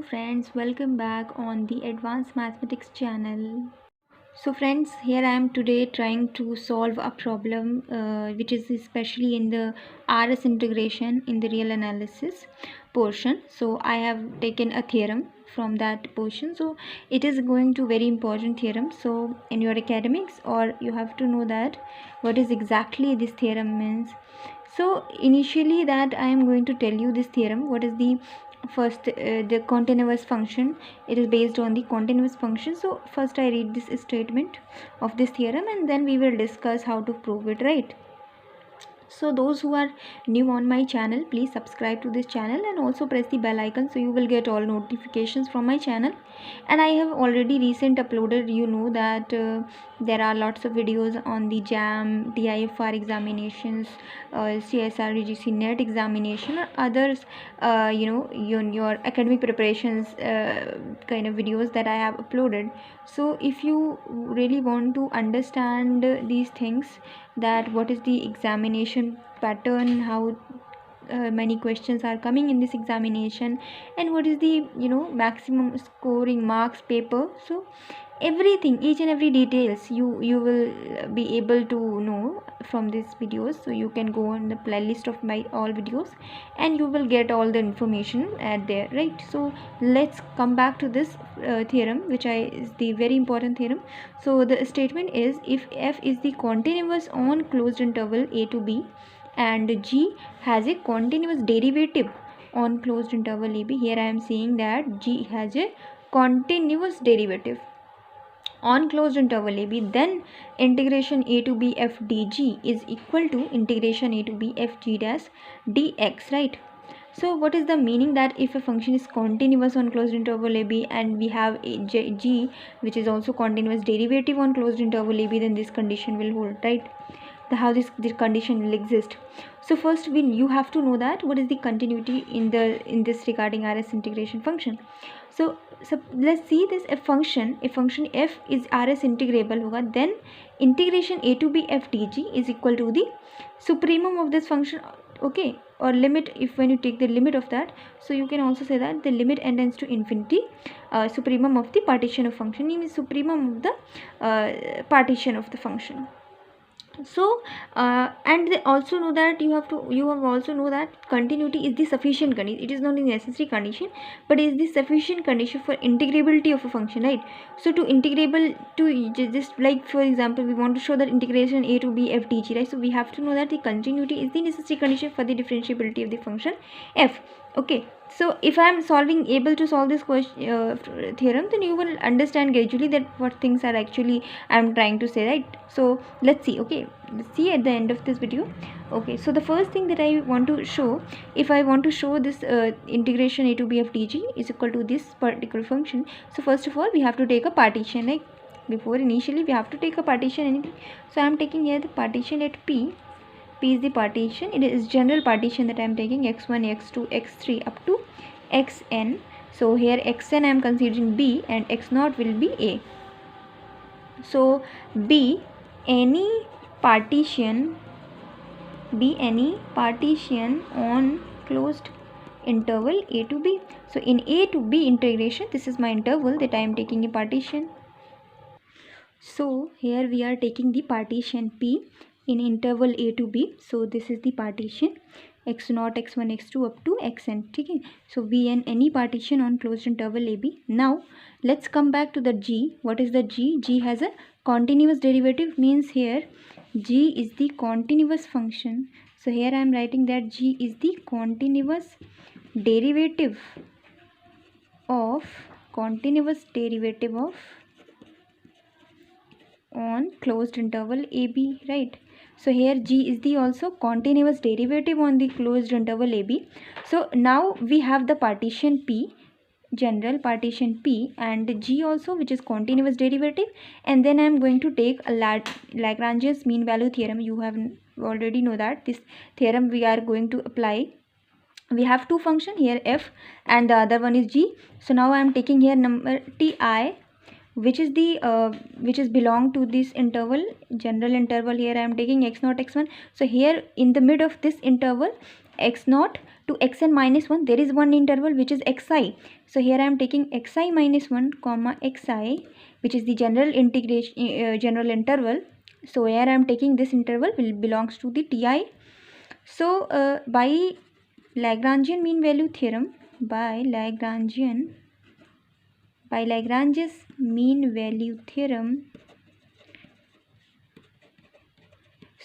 Friends, welcome back on the Advanced Mathematics channel. So friends, here I am today trying to solve a problem which is especially in the RS integration in the real analysis portion. So I have taken a theorem from that portion. So it is going to very important theorem. So in your academics, or you have to know that what is exactly this theorem means. So initially that I am going to tell you this theorem. What is the first the continuous function? It is based on the continuous function. So first I read this statement of this theorem and then we will discuss how to prove it, right? So those who are new on my channel, please subscribe to this channel and also press the bell icon so you will get all notifications from my channel. And I have already recent uploaded, you know that there are lots of videos on the JAM, DIFR examinations, CSR, UGC NET examination, or others, your academic preparations kind of videos that I have uploaded. So if you really want to understand these things, that what is the examination pattern, how many questions are coming in this examination, and what is the maximum scoring marks paper, so everything, each and every details you will be able to know from these videos. So you can go on the playlist of my all videos and you will get all the information at there, right? So let's come back to this theorem, which is the very important theorem. So the statement is, if f is the continuous on closed interval a to b and g has a continuous derivative on closed interval ab. Here I am saying that g has a continuous derivative on closed interval ab, then integration a to b f dg is equal to integration a to b f g dash dx, right? So what is the meaning? That if a function is continuous on closed interval ab and we have a g which is also continuous derivative on closed interval ab, then this condition will hold, right? How this condition will exist. So first you have to know that what is the continuity in this regarding RS integration function. So let's see this. A function f is RS integrable hoga, then integration a to b f dg is equal to the supremum of this function, okay, or limit. If when you take the limit of that, so you can also say that the limit n tends to infinity, supremum of the partition of function means supremum of the partition of the function. So and they also know that you have also know that continuity is the sufficient condition. It is not a necessary condition, but is the sufficient condition for integrability of a function, right? So to integrable, to just like for example we want to show that integration a to b f dg, right? So we have to know that the continuity is the necessary condition for the differentiability of the function f, okay. So if I am able to solve this question theorem, then you will understand gradually that what things are actually I am trying to say, right? So let's see, okay, let's see at the end of this video. Okay, so the first thing that I want to show, if I want to show this integration a to b of dg is equal to this particular function, so first of all we have to take a partition, like before initially we have to take a partition anything. So I am taking here the partition at p is the partition, it is general partition that I am taking x1 x2 x3 up to xn. So here xn I am considering b and x0 will be a. So b any partition on closed interval a to b. So in a to b integration, this is my interval that I am taking a partition. So here we are taking the partition p in interval a to b. So this is the partition x0 x1 x2 up to xn, okay. So vn any partition on closed interval ab. Now let's come back to the g. What is the g? G has a continuous derivative, means here g is the continuous function. So here I am writing that g is the continuous derivative of on closed interval ab, right? So here g is the also continuous derivative on the closed interval ab. So now we have the partition p, general partition p, and g also, which is continuous derivative, and then I am going to take a Lagrange's mean value theorem. You have already know that this theorem we are going to apply. We have two function here, f, and the other one is g. So now I am taking here number ti, which is the which is belong to this interval, general interval. Here I am taking x0 x1. So here in the mid of this interval x naught to xn minus 1, there is one interval which is xi. So here I am taking xi minus 1 comma xi, which is the general integration general interval. So here I am taking this interval will belongs to the ti. So by Lagrangian mean value theorem, by Lagrange's mean value theorem.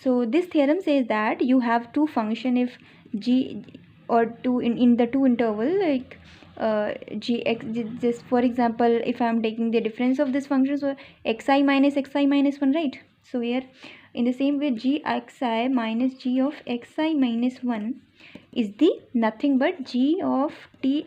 So this theorem says that you have two function if g or two in the two interval, like gx, just for example, if I am taking the difference of this function, so xi minus 1, right? So here in the same way, gxi minus g of xi minus 1 is the nothing but g of ti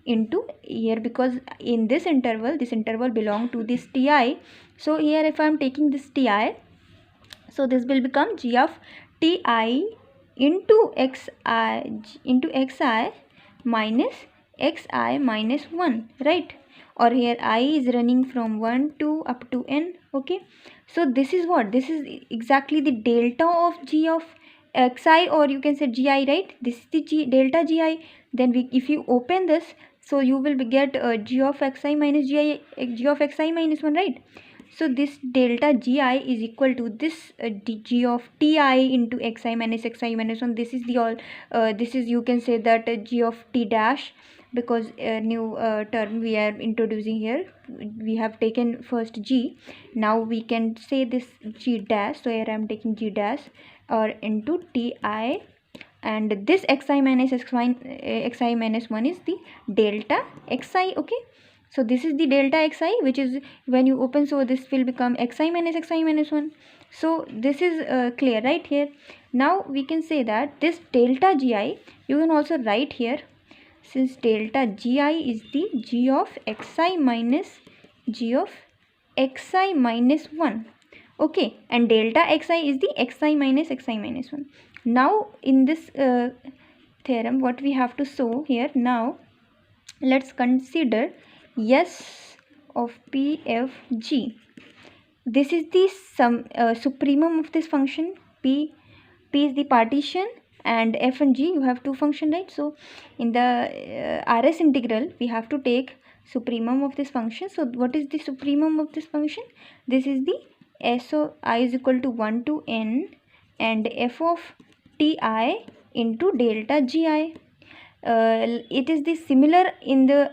into here, because in this interval belong to this ti. So here if I am taking this ti, so this will become g of ti into xi minus xi minus 1, right? Or here I is running from 1 to up to n. Okay, so this is what, this is exactly the delta of g of xi, or you can say gi, right? This is the delta gi. Then if you open this, so you will get g of xi minus g of xi minus 1, right? So this delta gi is equal to this g of ti into xi minus 1. This is the all this is, you can say that g of t dash, because a new term we are introducing here. We have taken first g, now we can say this g dash. So here I am taking g dash or into ti, and this xi minus 1 is the delta xi. Okay, so this is the delta xi, which is when you open, so this will become xi minus 1. So this is clear right here. Now we can say that this delta gi you can also write here, since delta gi is the g of xi minus g of xi minus 1. Okay, and delta xi is the xi minus 1. Now in this theorem, what we have to show here, now let's consider S of p f g. This is the supremum of this function. P is the partition and f and g, you have two function, right? So in the RS integral we have to take supremum of this function. So what is the supremum of this function? This is the s of I is equal to 1 to n and f of ti into delta gi. It is the similar in the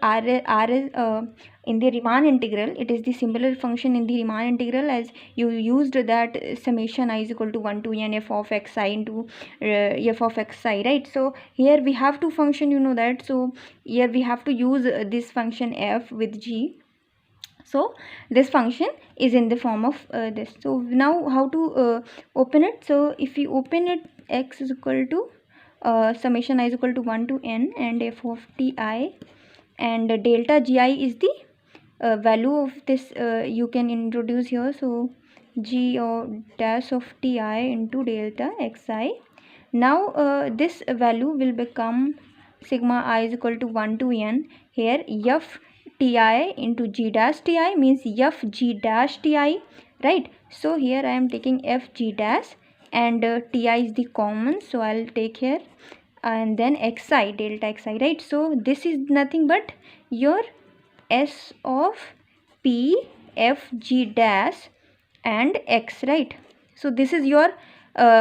in the Riemann integral. It is the similar function in the Riemann integral, as you used that summation I is equal to 1 to n f of xi into f of xi, right? So here we have two function, you know that. So here we have to use this function f with g. So this function is in the form of this. So now how to open it? So if you open it, x is equal to summation I is equal to 1 to n and f of ti, and delta gi is the value of this you can introduce here. So g or dash of ti into delta xi. Now this value will become sigma I is equal to 1 to n. Here f ti into g dash ti means f g dash ti, right? So here I am taking f g dash, and ti is the common, so I'll take here, and then xi, delta xi, right? So this is nothing but your s of p f g dash and x, right? So this is your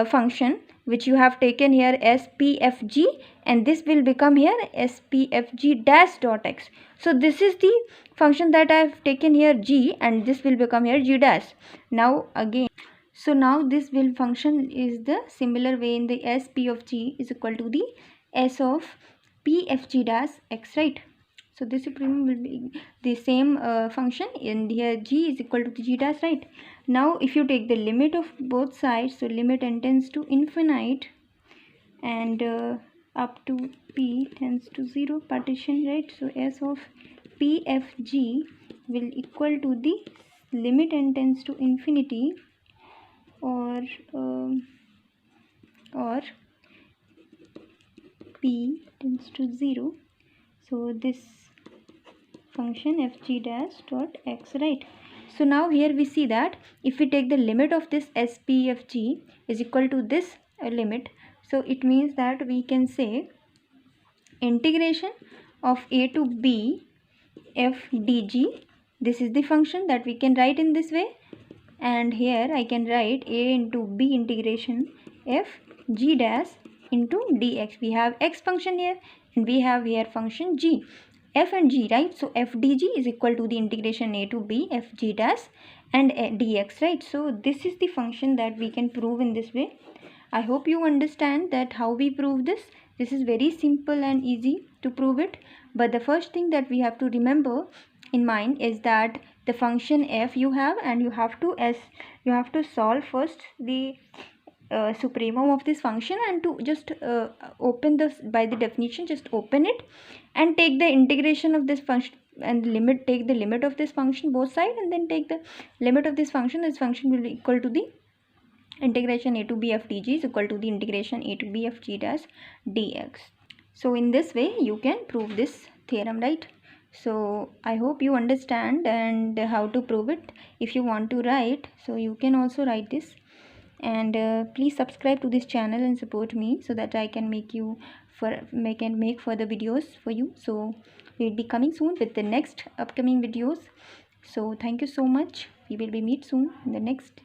function which you have taken here s p f g, and this will become here s p f g dash dot x. So this is the function that I have taken here g, and this will become here g dash. Now again, so now this will function is the similar way in the s p of g is equal to the s of p f g dash x, right? So this supremum will be the same function, and here g is equal to the g dash, right? Now if you take the limit of both sides, so limit n tends to infinite and up to p tends to 0 partition, right? So s of p f g will equal to the limit n tends to infinity or p tends to 0. So this function f g dash dot x, right? So now here we see that if we take the limit of this s p f g is equal to this limit, So it means that we can say integration of a to b f dg. This is the function that we can write in this way, and here I can write a into b integration f g dash into dx. We have x function here and we have here function g, f and g, right? So f dg is equal to the integration a to b f g dash and dx, right? So this is the function that we can prove in this way. I hope you understand that how we prove this. This is very simple and easy to prove it. But the first thing that we have to remember in mind is that the function f you have, and you have to solve first the supremum of this function, and to just open this by the definition, just open it and take the integration of this function and take the limit of this function both sides, and then take the limit of this function. This function will be equal to the integration a to b f dg is equal to the integration a to b f g dash dx. So in this way you can prove this theorem, right? So I hope you understand and how to prove it. If you want to write, so you can also write this, and please subscribe to this channel and support me so that I can make further videos for you. So we'll be coming soon with the next upcoming videos. So thank you so much. We will be meet soon in the next